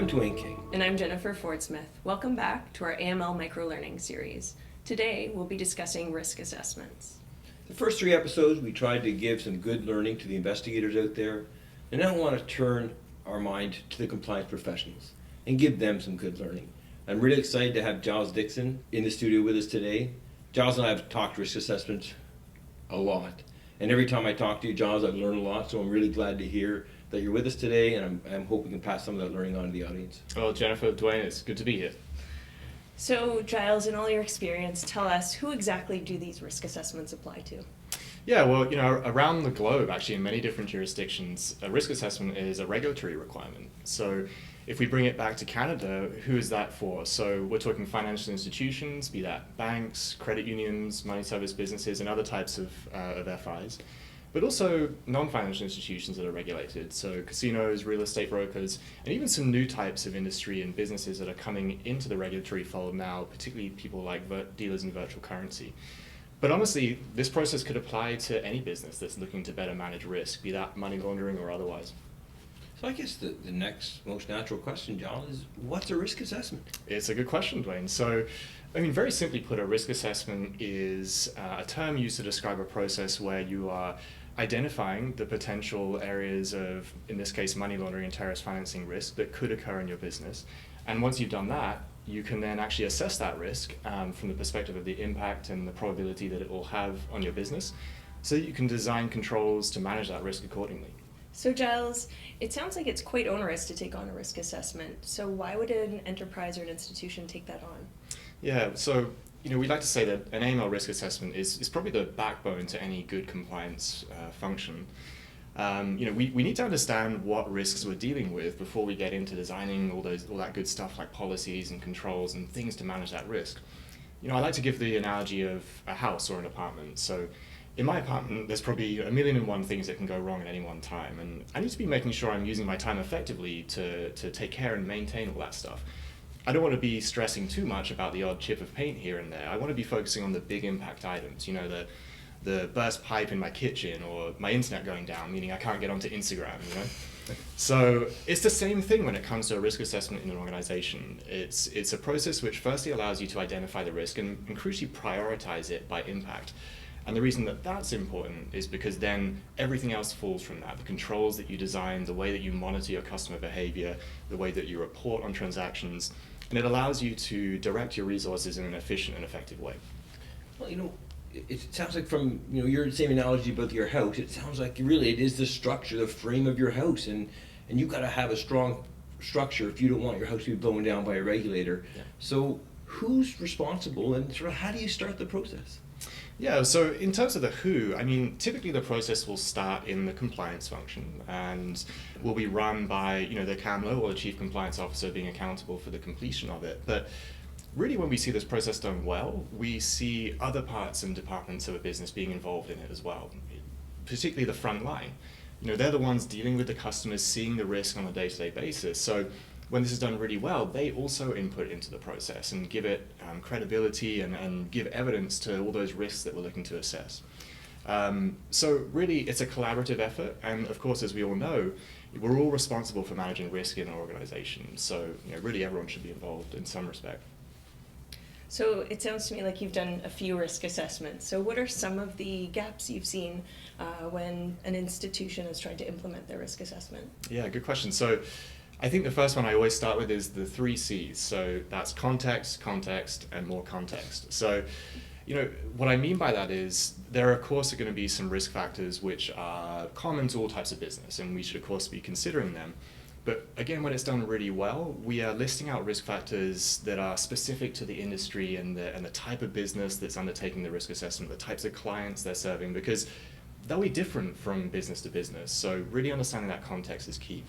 I'm Dwayne King. And I'm Jennifer Ford-Smith. Welcome back to our AML microlearning series. Today, we'll be discussing risk assessments. The first 3 episodes, we tried to give some good learning to the investigators out there, and now I want to turn our mind to the compliance professionals and give them some good learning. I'm really excited to have Giles Dixon in the studio with us today. Giles and I have talked risk assessment a lot, and every time I talk to you, Giles, I've learned a lot, so I'm really glad to hear that you're with us today, and I'm hoping we can pass some of that learning on to the audience. Well, Jennifer, Dwayne, it's good to be here. So, Giles, in all your experience, tell us, who exactly do these risk assessments apply to? Yeah, well, around the globe, actually, in many different jurisdictions, a risk assessment is a regulatory requirement. So if we bring it back to Canada, who is that for? So we're talking financial institutions, be that banks, credit unions, money service businesses, and other types of FIs, but also non-financial institutions that are regulated, so casinos, real estate brokers, and even some new types of industry and businesses that are coming into the regulatory fold now, particularly people like dealers in virtual currency. But honestly, this process could apply to any business that's looking to better manage risk, be that money laundering or otherwise. So I guess the next most natural question, John, is what's a risk assessment? It's a good question, Dwayne. So, very simply put, a risk assessment is a term used to describe a process where you are identifying the potential areas of, in this case, money laundering and terrorist financing risk that could occur in your business. And once you've done that, you can then actually assess that risk from the perspective of the impact and the probability that it will have on your business, so that you can design controls to manage that risk accordingly. So, Giles, it sounds like it's quite onerous to take on a risk assessment. So why would an enterprise or an institution take that on? Yeah, so we like to say that an AML risk assessment is probably the backbone to any good compliance function. We need to understand what risks we're dealing with before we get into designing all that good stuff like policies and controls and things to manage that risk. I like to give the analogy of a house or an apartment. So in my apartment, there's probably 1,000,001 things that can go wrong at any one time, and I need to be making sure I'm using my time effectively to take care and maintain all that stuff. I don't want to be stressing too much about the odd chip of paint here and there. I want to be focusing on the big impact items, the burst pipe in my kitchen or my internet going down, meaning I can't get onto Instagram, So it's the same thing when it comes to a risk assessment in an organization. It's a process which firstly allows you to identify the risk and crucially prioritize it by impact. And the reason that that's important is because then everything else falls from that. The controls that you design, the way that you monitor your customer behavior, the way that you report on transactions, and it allows you to direct your resources in an efficient and effective way. Well, it sounds like from your same analogy about your house, it sounds like really it is the structure, the frame of your house, and you've got to have a strong structure if you don't want your house to be blown down by a regulator. Yeah. So who's responsible, and sort of how do you start the process? Yeah, so in terms of the who, typically the process will start in the compliance function and will be run by, the CAMLO or the Chief Compliance Officer being accountable for the completion of it. But really when we see this process done well, we see other parts and departments of a business being involved in it as well, particularly the front line. They're the ones dealing with the customers, seeing the risk on a day-to-day basis. So when this is done really well, they also input into the process and give it credibility and give evidence to all those risks that we're looking to assess. So really, it's a collaborative effort, and of course, as we all know, we're all responsible for managing risk in an organization. So really, everyone should be involved in some respect. So it sounds to me like you've done a few risk assessments. So what are some of the gaps you've seen when an institution is trying to implement their risk assessment? Yeah, good question. So I think the first one I always start with is the 3 C's. So that's context, context, and more context. So, what I mean by that is there, of course, are going to be some risk factors which are common to all types of business, and we should, of course, be considering them. But again, when it's done really well, we are listing out risk factors that are specific to the industry and the type of business that's undertaking the risk assessment, the types of clients they're serving, because they'll be different from business to business. So really understanding that context is key.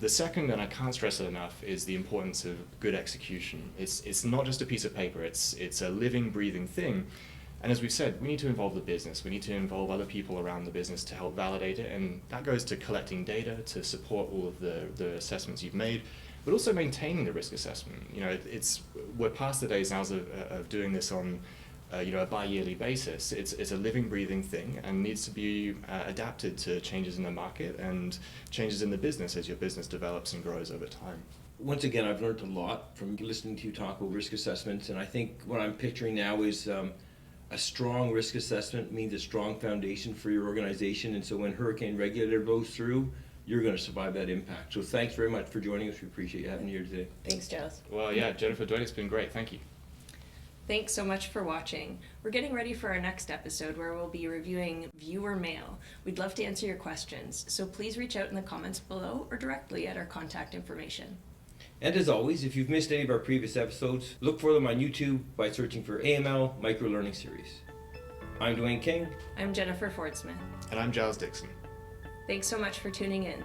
The second, and I can't stress it enough, is the importance of good execution. It's not just a piece of paper, it's a living, breathing thing. And as we've said, we need to involve the business. We need to involve other people around the business to help validate it. And that goes to collecting data to support all of the assessments you've made, but also maintaining the risk assessment. We're past the days now of doing this on a bi-yearly basis. It's a living, breathing thing and needs to be adapted to changes in the market and changes in the business as your business develops and grows over time. once again, I've learned a lot from listening to you talk about risk assessments, and I think what I'm picturing now is a strong risk assessment means a strong foundation for your organization, and so when Hurricane Regulator goes through, you're going to survive that impact. So thanks very much for joining us. We appreciate you having you here today. Thanks, Giles. Well, yeah, Jennifer, Dwayne, it's been great. Thank you. Thanks so much for watching. We're getting ready for our next episode where we'll be reviewing viewer mail. We'd love to answer your questions, so please reach out in the comments below or directly at our contact information. And as always, if you've missed any of our previous episodes, look for them on YouTube by searching for AML Micro Learning Series. I'm Dwayne King. I'm Jennifer Fordsmith. And I'm Giles Dixon. Thanks so much for tuning in.